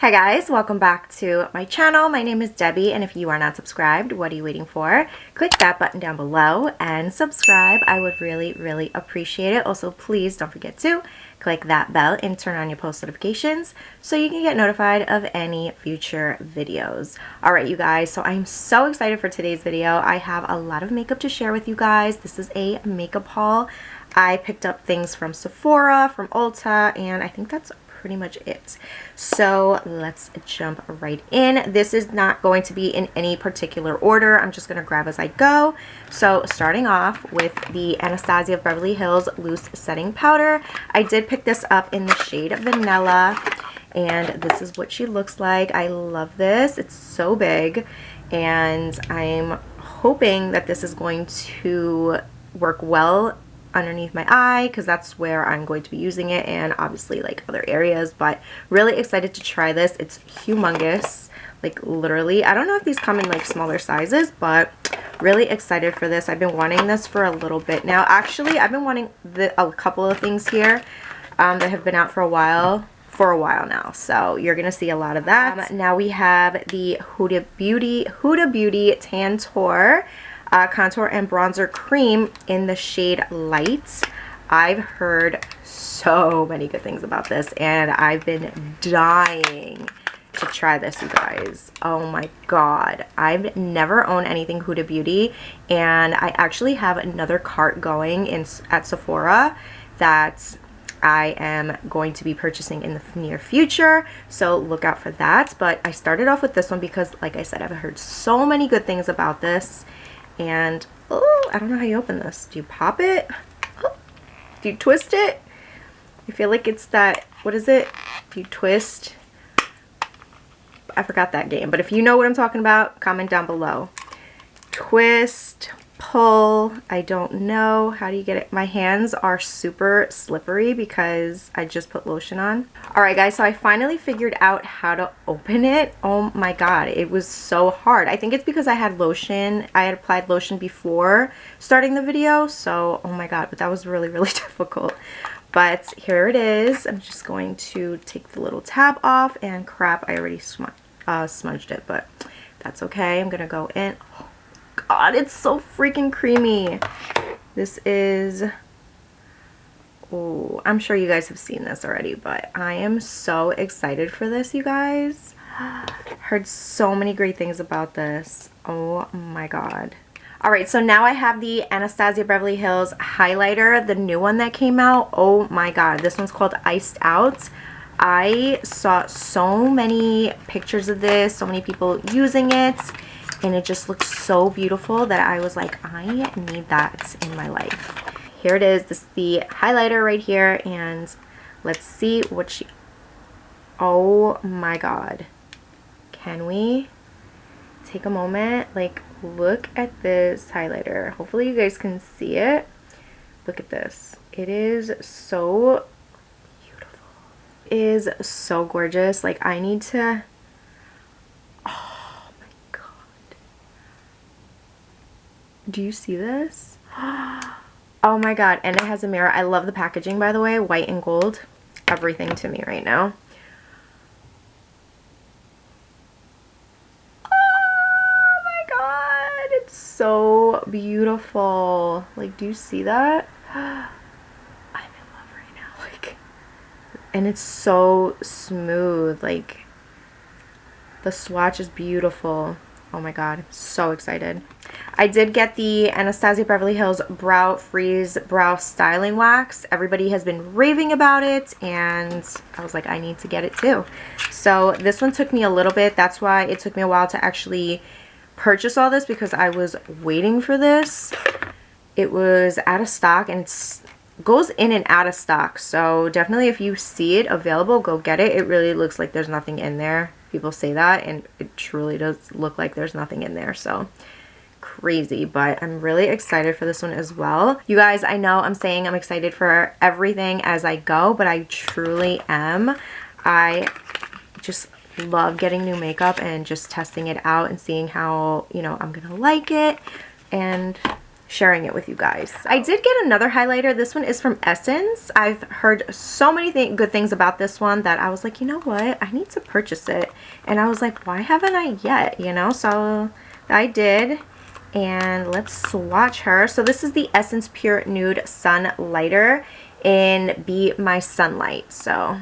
Hi guys, welcome back to my channel. My name is Debbie, and if you are not subscribed, what are you waiting for? Click that button down below and subscribe. I would really appreciate it. Also, please don't forget to click that bell and turn on your post notifications so you can get notified of any future videos. Alright you guys, so I'm so excited for today's video. I have a lot of makeup to share with you guys. This is a makeup haul. I picked up things from Sephora, from Ulta, and I think that's pretty much it. So let's jump right in. This is not going to be in any particular order. I'm just going to grab as I go. So starting off with the Anastasia Beverly Hills Loose Setting Powder. I did pick this up in the shade Vanilla, and this is what she looks like. I love this. It's so big, and I'm hoping that this is going to work well underneath my eye because that's where I'm going to be using it, and obviously like other areas, but really excited to try this. It's humongous, like literally. I don't know if these come in like smaller sizes, but really excited for this. I've been wanting this for a little bit now. Actually, I've been wanting a couple of things here that have been out for a while now, so you're gonna see a lot of that. Now we have the Huda Beauty Tantour contour and bronzer cream in the shade Light. I've heard so many good things about this, and I've been dying to try this, you guys. Oh my god, I've never owned anything Huda Beauty, and I actually have another cart going at Sephora that I am going to be purchasing in the near future, so look out for that. But I started off with this one because, like I said, I've heard so many good things about this. And oh, I don't know how you open this. Do you pop it? Oh, do you twist it? I feel like it's that, what is it? Do you twist? I forgot that game, but if you know what I'm talking about, comment down below. Twist, pull, I don't know. How do you get it? My hands are super slippery because I just put lotion on. Alright guys, so I finally figured out how to open it. Oh my god, it was so hard. I think it's because I had lotion. I had applied lotion before starting the video, so oh my god, but that was really difficult. But here it is. I'm just going to take the little tab off, and crap, I already smudged it, but that's okay. I'm gonna go in. God, it's so freaking creamy. This is, oh, I'm sure you guys have seen this already, but I am so excited for this, you guys. Heard so many great things about this. Oh my god. Alright, so now I have the Anastasia Beverly Hills highlighter, the new one that came out. Oh my god, this one's called Iced Out. I saw so many pictures of this, so many people using it, and it just looks so beautiful that I was like, I need that in my life. Here it is. This is the highlighter right here, and let's see what she... Oh my god. Can we take a moment? Like, look at this highlighter. Hopefully you guys can see it. Look at this. It is so beautiful. It is so gorgeous. Like, I need to... Do you see this? Oh my god, and it has a mirror. I love the packaging, by the way. White and gold. Everything to me right now. Oh my god, it's so beautiful. Like, do you see that? I'm in love right now. Like, and it's so smooth. Like, the swatch is beautiful. Oh my god, so excited. I did get the Anastasia Beverly Hills Brow Freeze Brow Styling Wax. Everybody has been raving about it, and I was like, I need to get it too. So this one took me a little bit. That's why it took me a while to actually purchase all this, because I was waiting for this. It was out of stock, and it goes in and out of stock. So definitely if you see it available, go get it. It really looks like there's nothing in there. People say that, and it truly does look like there's nothing in there. So crazy, but I'm really excited for this one as well. You guys, I know I'm saying I'm excited for everything as I go, but I truly am. I just love getting new makeup and just testing it out and seeing how, you know, I'm gonna like it. And sharing it with you guys. I did get another highlighter. This one is from Essence. I've heard so many good things about this one that I was like, you know what, I need to purchase it. And I was like, why haven't I yet, you know? So I did, and let's swatch her. So this is the Essence Pure Nude Sun Lighter in Be My Sunlight. So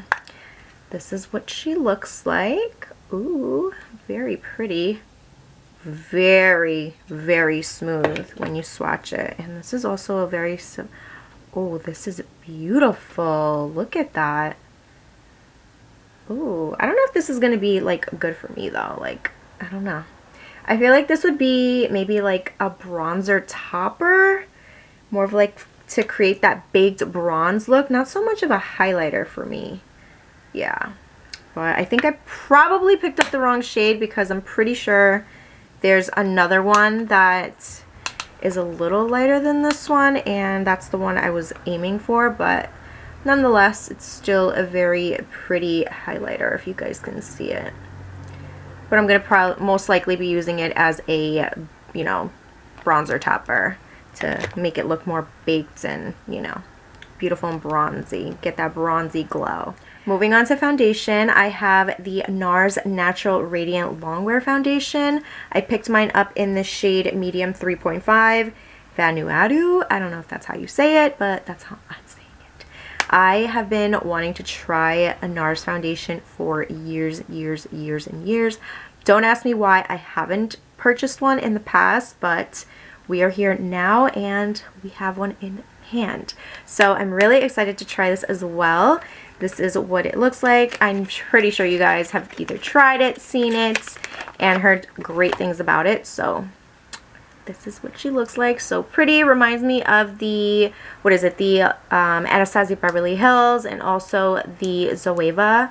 this is what she looks like. Ooh, very pretty. Very, very smooth when you swatch it. And this is also a very, oh, this is beautiful. Look at that. Ooh, I don't know if this is going to be like good for me though. Like, I don't know. I feel like this would be maybe like a bronzer topper. More of like to create that baked bronze look. Not so much of a highlighter for me. Yeah. But I think I probably picked up the wrong shade because I'm pretty sure there's another one that is a little lighter than this one, and that's the one I was aiming for, but nonetheless, it's still a very pretty highlighter if you guys can see it. But I'm going to most likely be using it as a, you know, bronzer topper to make it look more baked and, you know, beautiful and bronzy. Get that bronzy glow. Moving on to foundation, I have the NARS Natural Radiant Longwear Foundation. I picked mine up in the shade Medium 3.5 Vanuatu. I don't know if that's how you say it, but that's how I'm saying it. I have been wanting to try a NARS foundation for years and years. Don't ask me why I haven't purchased one in the past, but we are here now and we have one in hand. So I'm really excited to try this as well. This is what it looks like. I'm pretty sure you guys have either tried it, seen it, and heard great things about it. So this is what she looks like. So pretty. Reminds me of the, what is it, the Anastasia Beverly Hills, and also the Zoeva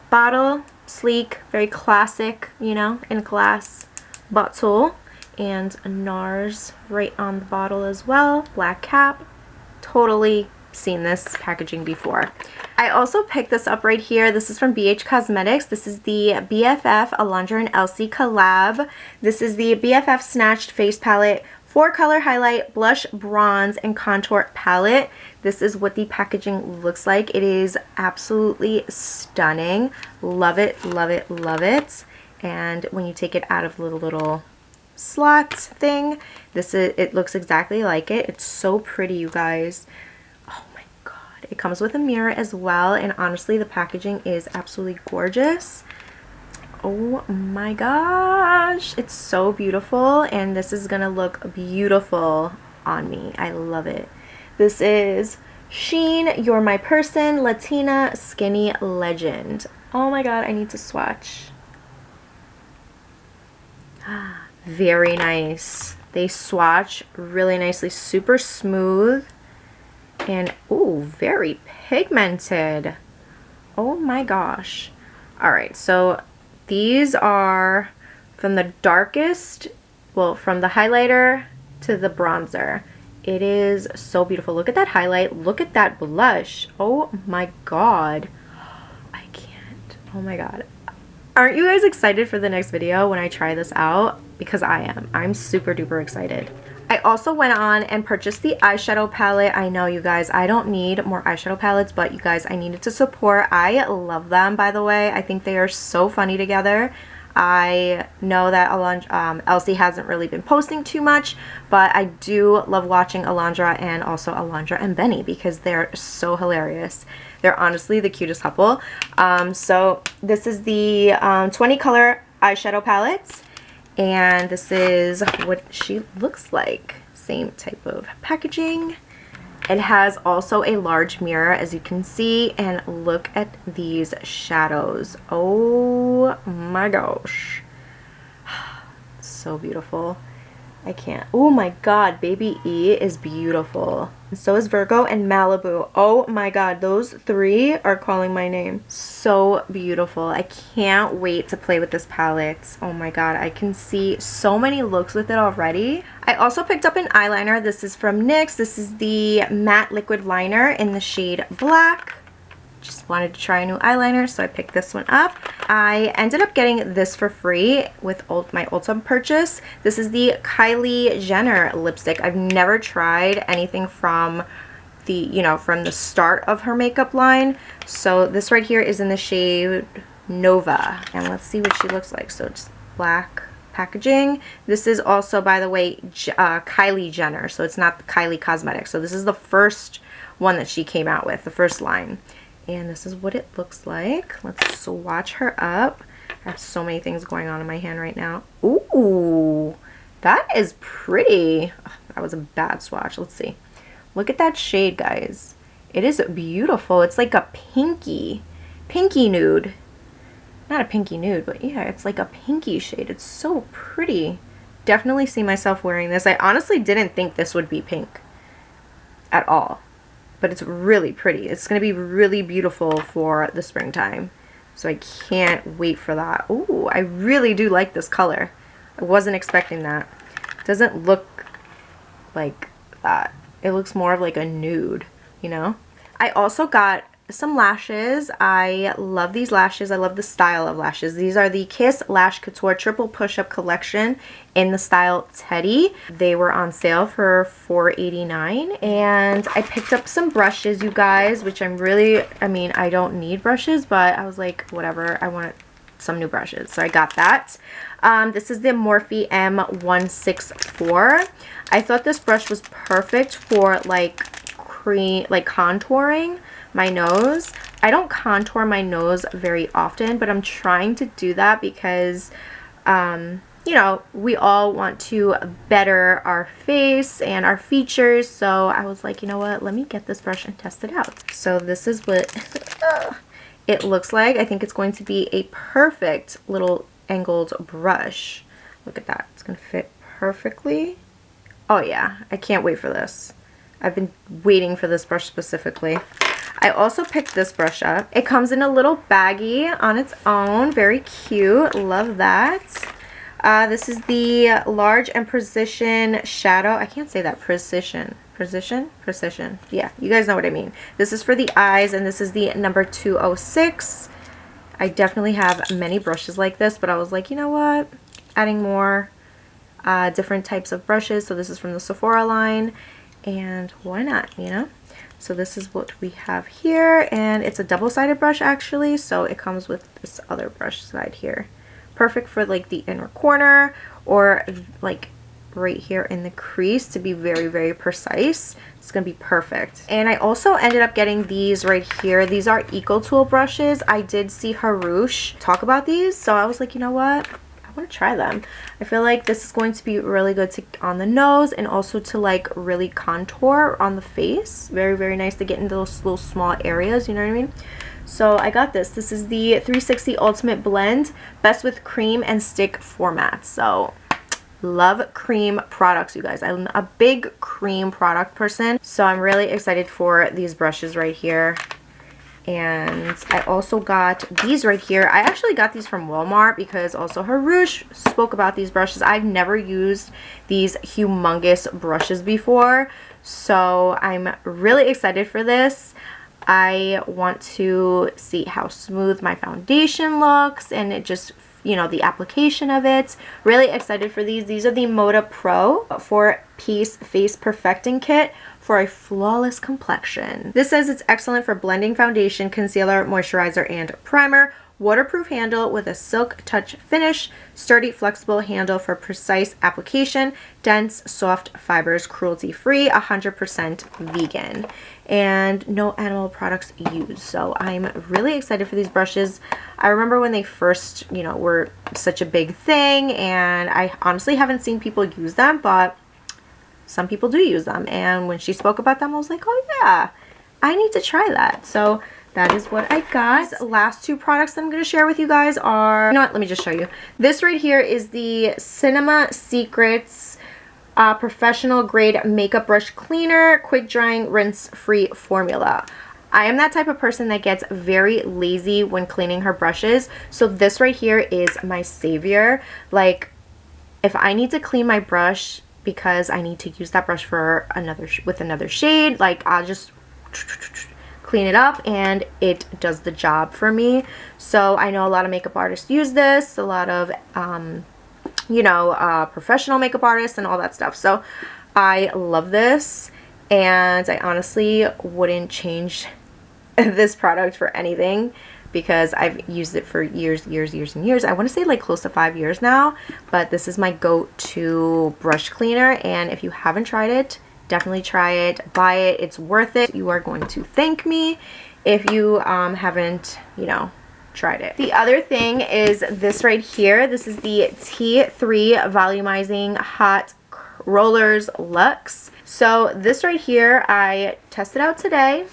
bottle. Sleek, very classic, you know, in glass bottle. And a NARS right on the bottle as well. Black cap. Totally seen this packaging before. I also picked this up right here. This is from BH Cosmetics. This is the BFF Alondra and Elsie collab. This is the BFF Snatched Face Palette 4-color highlight, blush, bronze, and contour palette. This is what the packaging looks like. It is absolutely stunning. Love it, love it, love it. And when you take it out of the little slot thing, it looks exactly like it. It's so pretty, you guys. Oh my god. It comes with a mirror as well, and honestly the packaging is absolutely gorgeous. Oh my gosh, it's so beautiful, and this is gonna look beautiful on me. I love it. This is Sheen You're My Person Latina Skinny Legend. Oh my god, I need to swatch. Very nice. They swatch really nicely, super smooth, and ooh, very pigmented. Oh my gosh. All right, so these are from the darkest, well, from the highlighter to the bronzer. It is so beautiful. Look at that highlight. Look at that blush. Oh my god. I can't. Oh my god. Aren't you guys excited for the next video when I try this out? Because I am. I'm super duper excited. I also went on and purchased the eyeshadow palette. I know, you guys, I don't need more eyeshadow palettes, but you guys, I needed to support. I love them, by the way. I think they are so funny together. I know that Elsie hasn't really been posting too much, but I do love watching Alondra and also Alondra and Benny because they're so hilarious. They're honestly the cutest couple. So this is the 20 color eyeshadow palettes, and this is what she looks like. Same type of packaging. It has also a large mirror, as you can see, and look at these shadows. Oh my gosh. So beautiful. I can't. Oh my god, Baby E is beautiful. And so is Virgo and Malibu. Oh my god, those three are calling my name. So beautiful. I can't wait to play with this palette. Oh my god, I can see so many looks with it already. I also picked up an eyeliner. This is from NYX. This is the matte liquid liner in the shade Black. just wanted to try a new eyeliner, so I picked this one up. I ended up getting this for free with my Ulta purchase. This is the Kylie Jenner lipstick. I've never tried anything from from the start of her makeup line. So this right here is in the shade Nova. And let's see what she looks like. So it's black packaging. This is also, by the way, Kylie Jenner. So it's not Kylie Cosmetics. So this is the first one that she came out with, the first line. And this is what it looks like. Let's swatch her up. I have so many things going on in my hand right now. Ooh, that is pretty. Oh, that was a bad swatch. Let's see. Look at that shade, guys. It is beautiful. It's like a pinky nude. Not a pinky nude, but yeah, it's like a pinky shade. It's so pretty. Definitely see myself wearing this. I honestly didn't think this would be pink at all, but it's really pretty. It's going to be really beautiful for the springtime. So I can't wait for that. Ooh, I really do like this color. I wasn't expecting that. It doesn't look like that. It looks more of like a nude, you know? I also got some lashes. I love these lashes. I love the style of lashes. These are the Kiss Lash Couture Triple Push-Up Collection in the style Teddy. They were on sale for $4.89. And I picked up some brushes, you guys, which I don't need brushes, but I was like, whatever, I want some new brushes. So I got that. This is the Morphe M164. I thought this brush was perfect for like contouring my nose. I don't contour my nose very often, but I'm trying to do that because you know, we all want to better our face and our features. So I was like, you know what, let me get this brush and test it out. So this is what it looks like. I think it's going to be a perfect little angled brush. Look at that. It's going to fit perfectly. Oh yeah, I can't wait for this. I've been waiting for this brush specifically. I also picked this brush up. It comes in a little baggie on its own. Very cute. Love that. This is the Large and Precision Shadow. I can't say that. Precision. Yeah, you guys know what I mean. This is for the eyes, and this is the number 206. I definitely have many brushes like this, but I was like, you know what? Adding more different types of brushes. So this is from the Sephora line, and why not, you know? So this is what we have here, and it's a double-sided brush actually, so it comes with this other brush side here. Perfect for like the inner corner or like right here in the crease to be very, very precise. It's gonna be perfect. And I also ended up getting these right here. These are Ecotool brushes. I did see Harush talk about these, so I was like, you know what? I want to try them. I feel like this is going to be really good to on the nose and also to like really contour on the face. Very, very nice to get into those little small areas, you know what I mean? So I got this. This is the 360 Ultimate Blend, best with cream and stick format. So love cream products, you guys. I'm a big cream product person, so I'm really excited for these brushes right here. And I also got these right here. I actually got these from Walmart because also Harush spoke about these brushes. I've never used these humongous brushes before, so I'm really excited for this. I want to see how smooth my foundation looks and it just, you know, the application of it. Really excited for these. These are the Moda Pro 4-piece face perfecting kit for a flawless complexion. This says it's excellent for blending foundation, concealer, moisturizer, and primer. Waterproof handle with a silk touch finish, sturdy flexible handle for precise application, dense soft fibers, cruelty free, 100% vegan, and no animal products used. So I'm really excited for these brushes. I remember when they first, you know, were such a big thing, and I honestly haven't seen people use them, but some people do use them. And when she spoke about them, I was like, oh yeah, I need to try that. So that is what I got. These last two products that I'm going to share with you guys are, you know what, let me just show you. This right here is the Cinema Secrets Professional Grade Makeup Brush Cleaner, Quick Drying, Rinse-Free Formula. I am that type of person that gets very lazy when cleaning her brushes. So this right here is my savior. Like, if I need to clean my brush because I need to use that brush for another shade, like I'll just clean it up, and it does the job for me. So I know a lot of makeup artists use this, a lot of you know, professional makeup artists and all that stuff. So I love this, and I honestly wouldn't change this product for anything because I've used it for years and years. I want to say like close to 5 years now, but this is my go-to brush cleaner, and if you haven't tried it, definitely try it, buy it, it's worth it. You are going to thank me if you haven't, you know, tried it. The other thing is this right here. This is the T3 Volumizing Hot Rollers Luxe. So this right here I tested out today,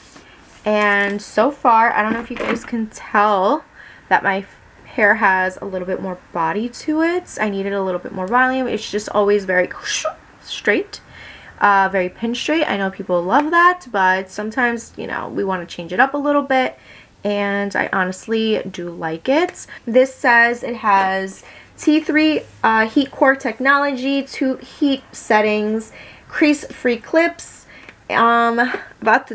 and so far I don't know if you guys can tell that my hair has a little bit more body to it. I needed a little bit more volume. It's just always very straight, very pin straight. I know people love that, but sometimes, you know, we want to change it up a little bit, and I honestly do like it. This says it has T3 heat core technology, 2 heat settings, crease free clips. About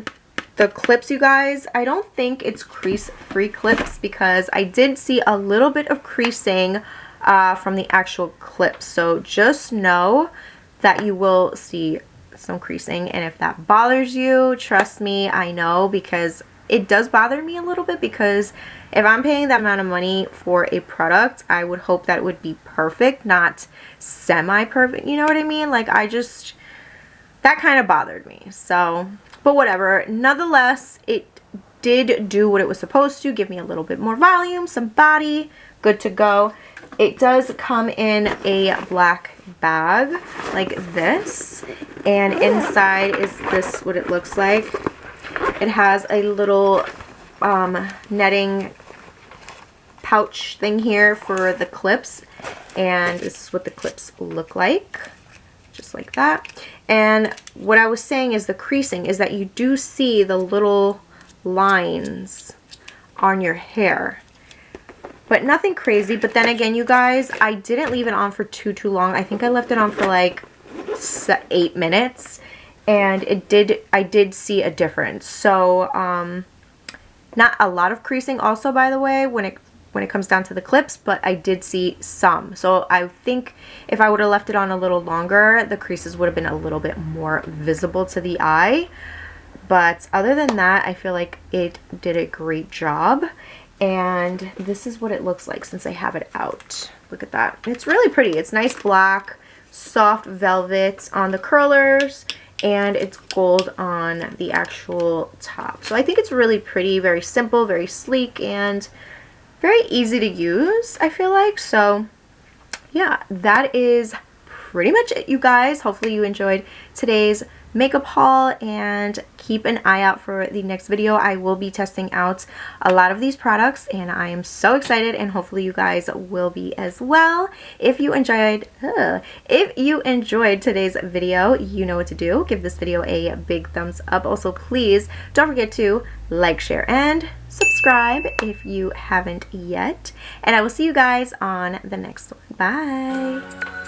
the clips, you guys, I don't think it's crease free clips because I did see a little bit of creasing from the actual clips. So just know that you will see some creasing, and if that bothers you, trust me, I know, because it does bother me a little bit, because if I'm paying that amount of money for a product, I would hope that it would be perfect, not semi-perfect, you know what I mean? Like, that kind of bothered me. So, but whatever. Nonetheless, it did do what it was supposed to, give me a little bit more volume, some body, good to go. It does come in a black bag like this, and inside is this what it looks like. It has a little netting pouch thing here for the clips, and this is what the clips look like, just like that. And what I was saying is the creasing is that you do see the little lines on your hair, but nothing crazy. But then again, you guys, I didn't leave it on for too long. I think I left it on for like 8 minutes, and I did see a difference. So not a lot of creasing also, by the way, when it comes down to the clips, but I did see some. So I think if I would have left it on a little longer, the creases would have been a little bit more visible to the eye. But other than that, I feel like it did a great job. And this is what it looks like since I have it out. Look at that. It's really pretty. It's nice black, soft velvet on the curlers, and it's gold on the actual top. So I think it's really pretty, very simple, very sleek, and very easy to use, I feel like. So yeah, that is pretty much it, you guys. Hopefully you enjoyed today's makeup haul, and keep an eye out for the next video. I will be testing out a lot of these products, and I am so excited, and hopefully you guys will be as well. If you enjoyed today's video, you know what to do. Give this video a big thumbs up. Also, please don't forget to like, share, and subscribe if you haven't yet, and I will see you guys on the next one. Bye.